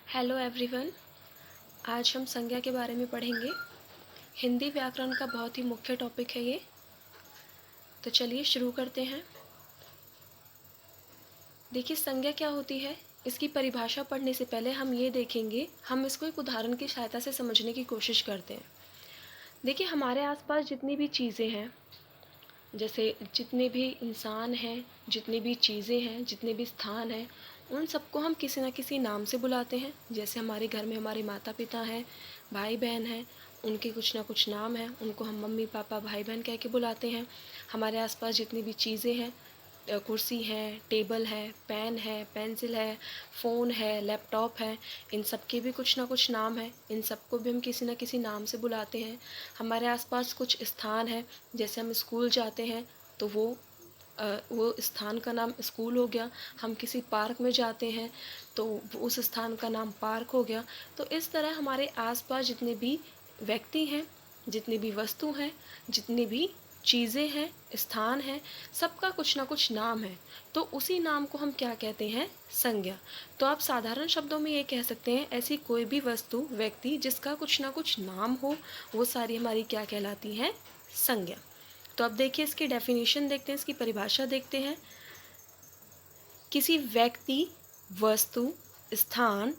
Hello everyone. आज हम संज्ञा के बारे में पढ़ेंगे। हिंदी व्याकरण का बहुत ही मुख्य टॉपिक है ये। तो चलिए शुरू करते हैं। देखिए, संज्ञा क्या होती है, इसकी परिभाषा पढ़ने से पहले हम ये देखेंगे, हम इसको एक उदाहरण की सहायता से समझने की कोशिश करते हैं। देखिए, हमारे आसपास जितनी भी चीज़ें हैं, जैसे जितने भी इंसान हैं, जितनी भी चीज़ें हैं, जितने भी स्थान हैं, उन सबको हम किसी न किसी नाम से बुलाते हैं। जैसे हमारे घर में हमारे माता पिता हैं, भाई बहन हैं, उनके कुछ ना कुछ नाम हैं, उनको हम मम्मी पापा भाई बहन कह के बुलाते हैं। हमारे आसपास जितनी भी चीज़ें हैं, कुर्सी है, टेबल है, पेन है, पेंसिल है, फ़ोन है, लैपटॉप है, इन सब के भी कुछ ना कुछ नाम है। इन सबको भी हम किसी न किसी नाम से बुलाते हैं। हमारे आसपास कुछ स्थान है, जैसे हम स्कूल जाते हैं तो वो स्थान का नाम स्कूल हो गया। हम किसी पार्क में जाते हैं तो उस स्थान का नाम पार्क हो गया। तो इस तरह हमारे आसपास जितने भी व्यक्ति हैं, जितनी भी वस्तु हैं, जितनी भी चीज़ें हैं, स्थान हैं, सबका कुछ ना कुछ नाम है। तो उसी नाम को हम क्या कहते हैं? संज्ञा। तो आप साधारण शब्दों में ये कह सकते हैं, ऐसी कोई भी वस्तु, व्यक्ति जिसका कुछ ना कुछ नाम हो, वो सारी हमारी क्या कहलाती हैं? संज्ञा। तो अब देखिए, इसकी डेफिनेशन देखते हैं, इसकी परिभाषा देखते हैं। किसी व्यक्ति, वस्तु, स्थान,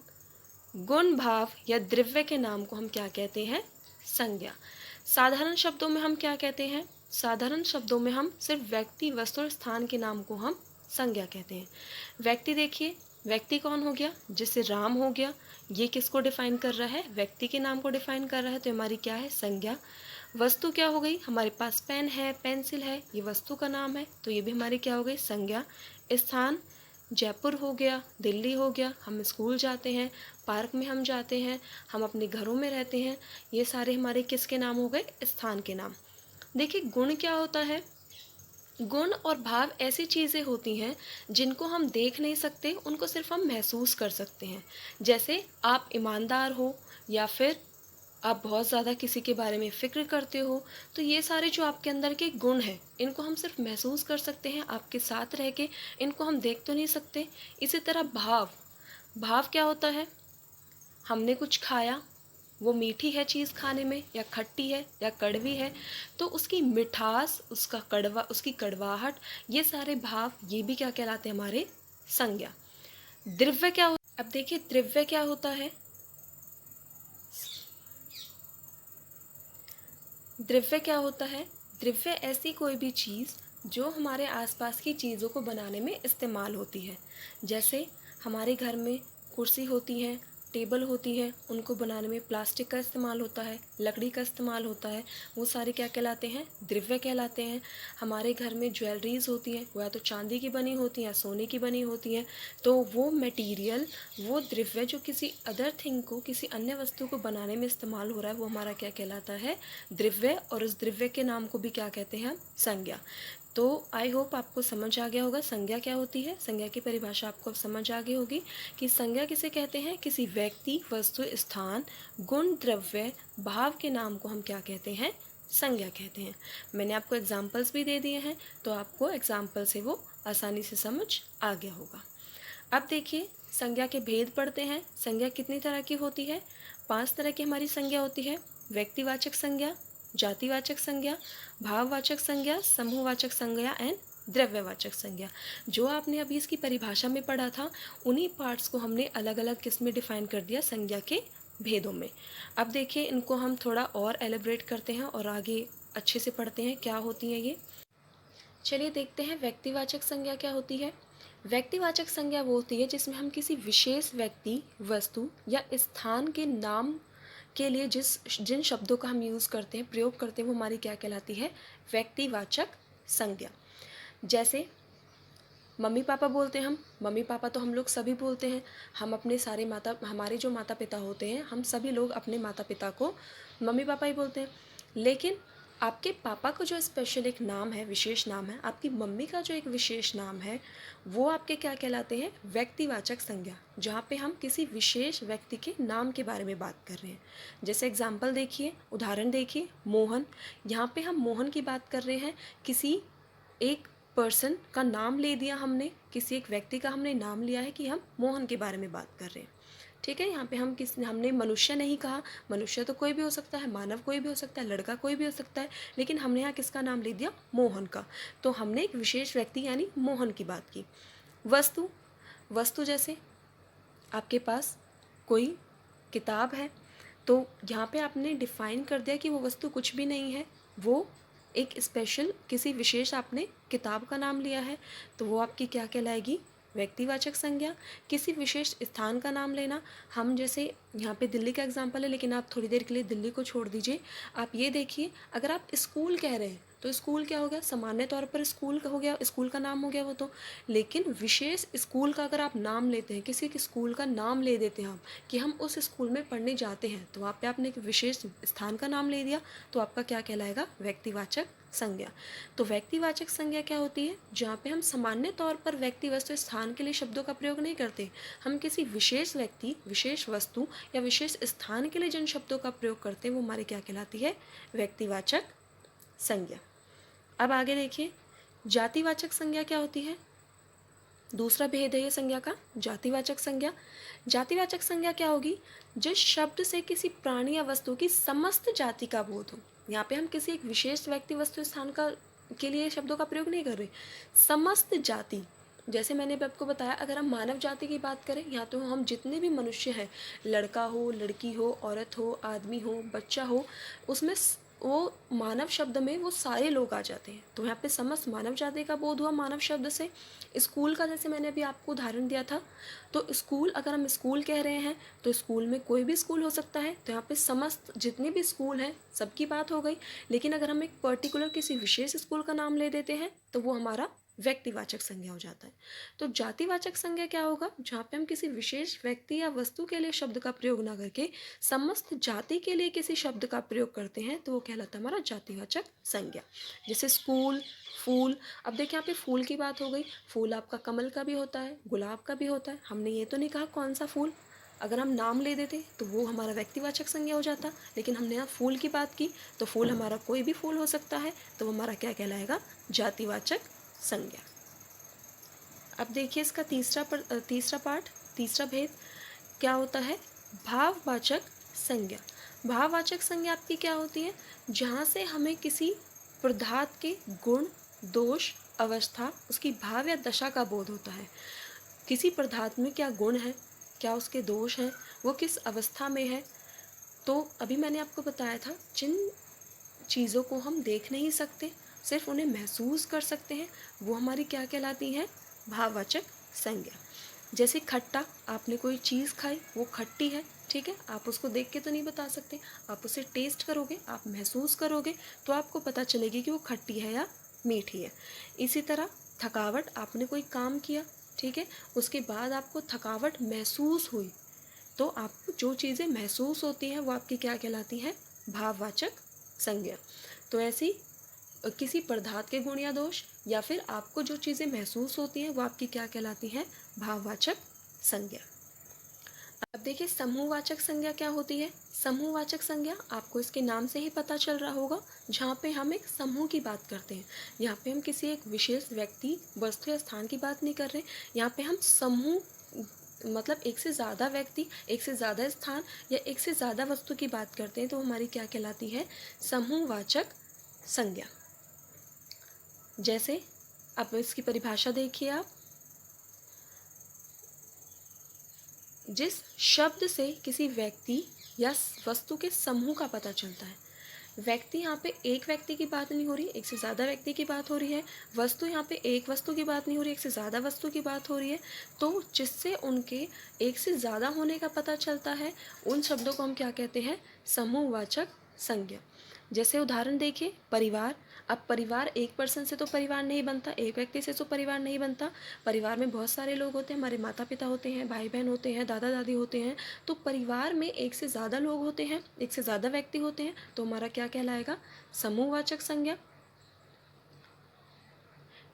गुण, भाव या द्रव्य के नाम को हम क्या कहते हैं? संज्ञा। साधारण शब्दों में हम क्या कहते हैं? साधारण शब्दों में हम सिर्फ व्यक्ति, वस्तु और स्थान के नाम को हम संज्ञा कहते हैं। व्यक्ति देखिए, व्यक्ति कौन हो गया? जैसे राम हो गया, ये किसको डिफाइन कर रहा है? व्यक्ति के नाम को डिफाइन कर रहा है, तो हमारी क्या है? संज्ञा। वस्तु क्या हो गई? हमारे पास पेन है, पेंसिल है, ये वस्तु का नाम है, तो ये भी हमारी क्या हो गई? संज्ञा। स्थान, जयपुर हो गया, दिल्ली हो गया, हम स्कूल जाते हैं, पार्क में हम जाते हैं, हम अपने घरों में रहते हैं, ये सारे हमारे किसके नाम हो गए? स्थान के नाम। देखिए, गुण क्या होता है? गुण और भाव ऐसी चीज़ें होती हैं जिनको हम देख नहीं सकते, उनको सिर्फ हम महसूस कर सकते हैं। जैसे आप ईमानदार हो, या फिर आप बहुत ज़्यादा किसी के बारे में फ़िक्र करते हो, तो ये सारे जो आपके अंदर के गुण हैं, इनको हम सिर्फ महसूस कर सकते हैं आपके साथ रह के, इनको हम देख तो नहीं सकते। इसी तरह भाव, भाव क्या होता है? हमने कुछ खाया, वो मीठी है चीज़ खाने में, या खट्टी है, या कड़वी है, तो उसकी मिठास, उसकी कड़वाहट, ये सारे भाव, ये भी क्या कहलाते हैं? हमारे संज्ञा। द्रव्य क्या हो? अब देखिए, द्रव्य क्या होता है? द्रव्य क्या होता है? द्रव्य ऐसी कोई भी चीज़ जो हमारे आसपास की चीज़ों को बनाने में इस्तेमाल होती है। जैसे हमारे घर में कुर्सी होती है, टेबल होती है, उनको बनाने में प्लास्टिक का इस्तेमाल होता है, लकड़ी का इस्तेमाल होता है, वो सारे क्या कहलाते हैं? द्रव्य कहलाते हैं। हमारे घर में ज्वेलरीज़ होती हैं, वो या तो चांदी की बनी होती हैं या सोने की बनी होती हैं, तो वो मटेरियल, वो द्रव्य जो किसी अदर थिंग को, किसी अन्य वस्तु को बनाने में इस्तेमाल हो रहा है, वो हमारा क्या कहलाता है? द्रव्य। और उस द्रव्य के नाम को भी क्या कहते हैं? हम संज्ञा। तो आई होप आपको समझ आ गया होगा संज्ञा क्या होती है। संज्ञा की परिभाषा आपको अब समझ आ गई होगी कि संज्ञा किसे कहते हैं? किसी व्यक्ति, वस्तु, स्थान, गुण, द्रव्य, भाव के नाम को हम क्या कहते हैं? संज्ञा कहते हैं। मैंने आपको एग्जाम्पल्स भी दे दिए हैं, तो आपको एग्जाम्पल से वो आसानी से समझ आ गया होगा। अब देखिए, संज्ञा के भेद पढ़ते हैं। संज्ञा कितनी तरह की होती है? 5 तरह की हमारी संज्ञा होती है। व्यक्तिवाचक संज्ञा, जातिवाचक संज्ञा, भाववाचक संज्ञा, समूहवाचक संज्ञा एंड द्रव्यवाचक संज्ञा। जो आपने अभी इसकी परिभाषा में पढ़ा था, उन्हीं पार्ट्स को हमने अलग अलग किस में डिफाइन कर दिया? संज्ञा के भेदों में। अब देखिए, इनको हम थोड़ा और एलिब्रेट करते हैं और आगे अच्छे से पढ़ते हैं क्या होती हैं ये। चलिए देखते हैं व्यक्तिवाचक संज्ञा क्या होती है। व्यक्तिवाचक संज्ञा वो होती है जिसमें हम किसी विशेष व्यक्ति, वस्तु या स्थान के नाम के लिए जिन शब्दों का हम यूज़ करते हैं, प्रयोग करते हैं, वो हमारी क्या कहलाती है? व्यक्तिवाचक संज्ञा। जैसे मम्मी पापा बोलते हैं हम, मम्मी पापा तो हम लोग सभी बोलते हैं। हम अपने हमारे जो माता पिता होते हैं, हम सभी लोग अपने माता पिता को मम्मी पापा ही बोलते हैं। लेकिन आपके पापा को जो स्पेशल एक नाम है, विशेष नाम है, आपकी मम्मी का जो एक विशेष नाम है, वो आपके क्या कहलाते हैं? व्यक्तिवाचक संज्ञा। जहाँ पे हम किसी विशेष व्यक्ति के नाम के बारे में बात कर रहे हैं। जैसे एग्जाम्पल देखिए, उदाहरण देखिए, मोहन। यहाँ पे हम मोहन की बात कर रहे हैं, किसी एक पर्सन का नाम ले दिया हमने, किसी एक व्यक्ति का हमने नाम लिया है कि हम मोहन के बारे में बात कर रहे हैं। ठीक है। यहाँ पे हमने मनुष्य नहीं कहा, मनुष्य तो कोई भी हो सकता है, मानव कोई भी हो सकता है, लड़का कोई भी हो सकता है, लेकिन हमने यहाँ किसका नाम ले दिया, मोहन का। तो हमने एक विशेष व्यक्ति यानी मोहन की बात की। वस्तु, वस्तु जैसे आपके पास कोई किताब है, तो यहाँ पे आपने डिफाइन कर दिया कि वो वस्तु कुछ भी नहीं है, वो एक स्पेशल किसी विशेष आपने किताब का नाम लिया है, तो वो आपकी क्या कहलाएगी, व्यक्तिवाचक संज्ञा। किसी विशेष स्थान का नाम लेना, हम जैसे यहाँ पे दिल्ली का एग्जांपल है, लेकिन आप थोड़ी देर के लिए दिल्ली को छोड़ दीजिए। आप ये देखिए, अगर आप स्कूल कह रहे हैं तो स्कूल क्या हो गया, सामान्य तौर पर स्कूल का हो गया, स्कूल का नाम हो गया वो तो। लेकिन विशेष स्कूल का अगर आप नाम लेते हैं, किसी के स्कूल का नाम ले देते हैं हम कि हम उस स्कूल में पढ़ने जाते हैं, तो वहाँ पे आपने एक विशेष स्थान का नाम ले दिया, तो आपका क्या कहलाएगा, व्यक्तिवाचक संज्ञा। तो व्यक्तिवाचक संज्ञा क्या होती है, जहाँ पे हम सामान्य तौर पर व्यक्ति वस्तु स्थान के लिए शब्दों का प्रयोग नहीं करते, हम किसी विशेष व्यक्ति, विशेष वस्तु या विशेष स्थान के लिए जिन शब्दों का प्रयोग करते हैं वो हमारी क्या कहलाती है, व्यक्तिवाचक संज्ञा। अब आगे देखिए, जातिवाचक संज्ञा क्या होती है। दूसरा भेद है ये संज्ञा का, जातिवाचक संज्ञा। जातिवाचक संज्ञा क्या होगी, जिस शब्द से किसी प्राणी या वस्तु की समस्त जाति का बोध हो। यहाँ पे हम किसी एक विशेष व्यक्ति वस्तु स्थान का के लिए शब्दों का प्रयोग नहीं कर रहे, समस्त जाति। जैसे मैंने अभी आपको बताया, अगर हम मानव जाति की बात करें, यहाँ तो हम जितने भी मनुष्य हैं, लड़का हो, लड़की हो, औरत हो, आदमी हो, बच्चा हो, उसमें वो मानव शब्द में वो सारे लोग आ जाते हैं। तो यहाँ पे समस्त मानव जाति का बोध हुआ मानव शब्द से। स्कूल का जैसे मैंने अभी आपको उदाहरण दिया था, तो स्कूल, अगर हम स्कूल कह रहे हैं तो स्कूल में कोई भी स्कूल हो सकता है, तो यहाँ पे समस्त जितने भी स्कूल हैं सबकी बात हो गई। लेकिन अगर हम एक पर्टिकुलर किसी विशेष स्कूल का नाम ले देते हैं तो वो हमारा व्यक्तिवाचक संज्ञा हो जाता है। तो जातिवाचक संज्ञा क्या होगा, जहाँ पे हम किसी विशेष व्यक्ति या वस्तु के लिए शब्द का प्रयोग ना करके समस्त जाति के लिए किसी शब्द का प्रयोग करते हैं, तो वो कहलाता है हमारा जातिवाचक संज्ञा। जैसे स्कूल, फूल। अब देखिए यहाँ पे फूल की बात हो गई, फूल आपका कमल का भी होता है, गुलाब का भी होता है। हमने ये तो नहीं कहा कौन सा फूल, अगर हम नाम ले देते तो वो हमारा व्यक्तिवाचक संज्ञा हो जाता, लेकिन हमने यहाँ फूल की बात की, तो फूल हमारा कोई भी फूल हो सकता है, तो वो हमारा क्या कहलाएगा, जातिवाचक संज्ञा। अब देखिए इसका तीसरा पार्ट, तीसरा भेद क्या होता है, भाववाचक संज्ञा। भाववाचक संज्ञा आपकी क्या होती है, जहाँ से हमें किसी पदार्थ के गुण, दोष, अवस्था, उसकी भाव या दशा का बोध होता है। किसी पदार्थ में क्या गुण है, क्या उसके दोष हैं, वो किस अवस्था में है। तो अभी मैंने आपको बताया था, जिन चीज़ों को हम देख नहीं सकते, सिर्फ उन्हें महसूस कर सकते हैं, वो हमारी क्या कहलाती हैं, भाववाचक संज्ञा। जैसे खट्टा, आपने कोई चीज़ खाई, वो खट्टी है, ठीक है, आप उसको देख के तो नहीं बता सकते, आप उसे टेस्ट करोगे, आप महसूस करोगे, तो आपको पता चलेगी कि वो खट्टी है या मीठी है। इसी तरह थकावट, आपने कोई काम किया, ठीक है, उसके बाद आपको थकावट महसूस हुई, तो आपको जो चीज़ें महसूस होती हैं वो आपकी क्या कहलाती हैं, भाववाचक संज्ञा। तो ऐसी किसी पदार्थ के गुण या दोष, या फिर आपको जो चीज़ें महसूस होती हैं वो आपकी क्या कहलाती हैं, भाववाचक संज्ञा। अब देखिए समूहवाचक संज्ञा क्या होती है। समूहवाचक संज्ञा आपको इसके नाम से ही पता चल रहा होगा, जहाँ पे हम एक समूह की बात करते हैं। यहाँ पे हम किसी एक विशेष व्यक्ति, वस्तु या स्थान की बात नहीं कर रहे, यहाँ पे हम समूह, मतलब एक से ज़्यादा व्यक्ति, एक से ज़्यादा स्थान या एक से ज़्यादा वस्तु की बात करते हैं, तो हमारी क्या कहलाती है, समूहवाचक संज्ञा। जैसे अब इसकी परिभाषा देखिए आप, जिस शब्द से किसी व्यक्ति या वस्तु के समूह का पता चलता है। व्यक्ति, यहाँ पे एक व्यक्ति की बात नहीं हो रही, एक से ज़्यादा व्यक्ति की बात हो रही है। वस्तु, यहाँ पे एक वस्तु की बात नहीं हो रही, एक से ज़्यादा वस्तु की बात हो रही है। तो जिससे उनके एक से ज़्यादा होने का पता चलता है, उन शब्दों को हम क्या कहते हैं, समूहवाचक संज्ञा। जैसे उदाहरण देखिए, परिवार। अब परिवार, एक पर्सन से तो परिवार नहीं बनता, एक व्यक्ति से तो परिवार नहीं बनता। परिवार में बहुत सारे लोग होते हैं, हमारे माता पिता होते हैं, भाई बहन होते हैं, दादा दादी होते हैं। तो परिवार में एक से ज़्यादा लोग होते हैं, एक से ज़्यादा व्यक्ति होते हैं, तो हमारा क्या कहलाएगा, समूहवाचक संज्ञा।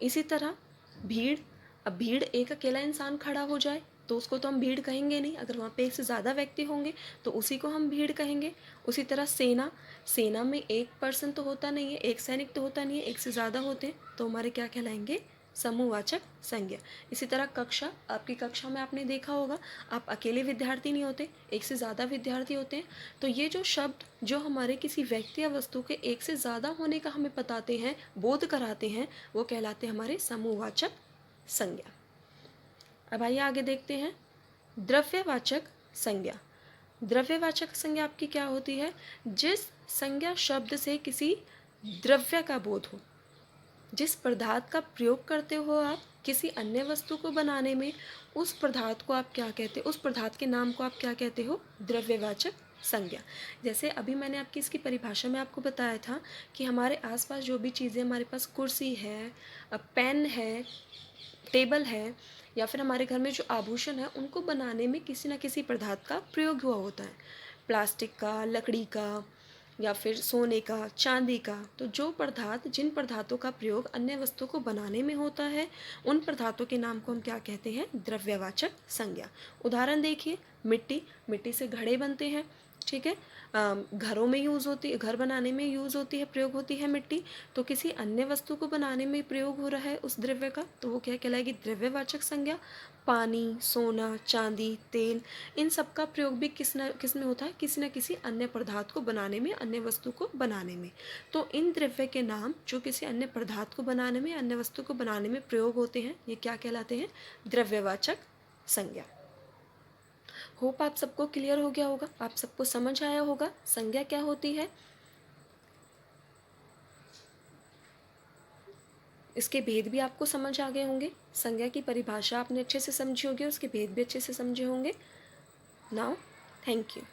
इसी तरह भीड़। अब भीड़, एक अकेला इंसान खड़ा हो जाए तो उसको तो हम भीड़ कहेंगे नहीं, अगर वहाँ पे एक से ज़्यादा व्यक्ति होंगे तो उसी को हम भीड़ कहेंगे। उसी तरह सेना। सेना में एक पर्सन तो होता नहीं है, एक सैनिक तो होता नहीं है, एक से ज़्यादा होते हैं, तो हमारे क्या कहलाएंगे, समूहवाचक संज्ञा। इसी तरह कक्षा, आपकी कक्षा में आपने देखा होगा आप अकेले विद्यार्थी नहीं होते, एक से ज़्यादा विद्यार्थी होते हैं। तो ये जो शब्द जो हमारे किसी व्यक्ति या वस्तु के एक से ज़्यादा होने का हमें बताते हैं, बोध कराते हैं, वो कहलाते हैं हमारे समूहवाचक संज्ञा। अब आइए आगे देखते हैं द्रव्यवाचक संज्ञा। द्रव्यवाचक संज्ञा आपकी क्या होती है? जिस संज्ञा शब्द से किसी द्रव्य का बोध हो, जिस पदार्थ का प्रयोग करते हो आप किसी अन्य वस्तु को बनाने में, उस पदार्थ को आप क्या कहते हो, उस पदार्थ के नाम को आप क्या कहते हो? द्रव्यवाचक संज्ञा। जैसे अभी मैंने आपकी इसकी परिभाषा में आपको बताया था कि हमारे आसपास जो भी चीज़ें, हमारे पास कुर्सी है, पेन है, टेबल है, या फिर हमारे घर में जो आभूषण है, उनको बनाने में किसी न किसी पदार्थ का प्रयोग हुआ होता है। प्लास्टिक का, लकड़ी का, या फिर सोने का, चांदी का। तो जो पदार्थ, जिन पदार्थों का प्रयोग अन्य वस्तु को बनाने में होता है, उन पदार्थों के नाम को हम क्या कहते हैं? द्रव्यवाचक संज्ञा। उदाहरण देखिए, मिट्टी, मिट्टी से घड़े बनते हैं, ठीक है। घरों में यूज़ होती है, घर बनाने में यूज़ होती है, प्रयोग होती है मिट्टी। तो किसी अन्य वस्तु को बनाने में प्रयोग हो रहा है उस द्रव्य का, तो वो क्या कहलाएगी? द्रव्यवाचक संज्ञा। पानी, सोना, चांदी, तेल, इन सब का प्रयोग भी किस में होता है? किसी न किसी अन्य पदार्थ को बनाने में, अन्य वस्तु को बनाने में। तो इन द्रव्य के नाम जो किसी अन्य पदार्थ को बनाने में, अन्य वस्तु को बनाने में प्रयोग होते हैं, ये क्या कहलाते हैं? द्रव्यवाचक संज्ञा। होप आप सबको क्लियर हो गया होगा, आप सबको समझ आया होगा संज्ञा क्या होती है। इसके भेद भी आपको समझ आ गए होंगे। संज्ञा की परिभाषा आपने अच्छे से समझी होगी, उसके भेद भी अच्छे से समझे होंगे। Now thank you.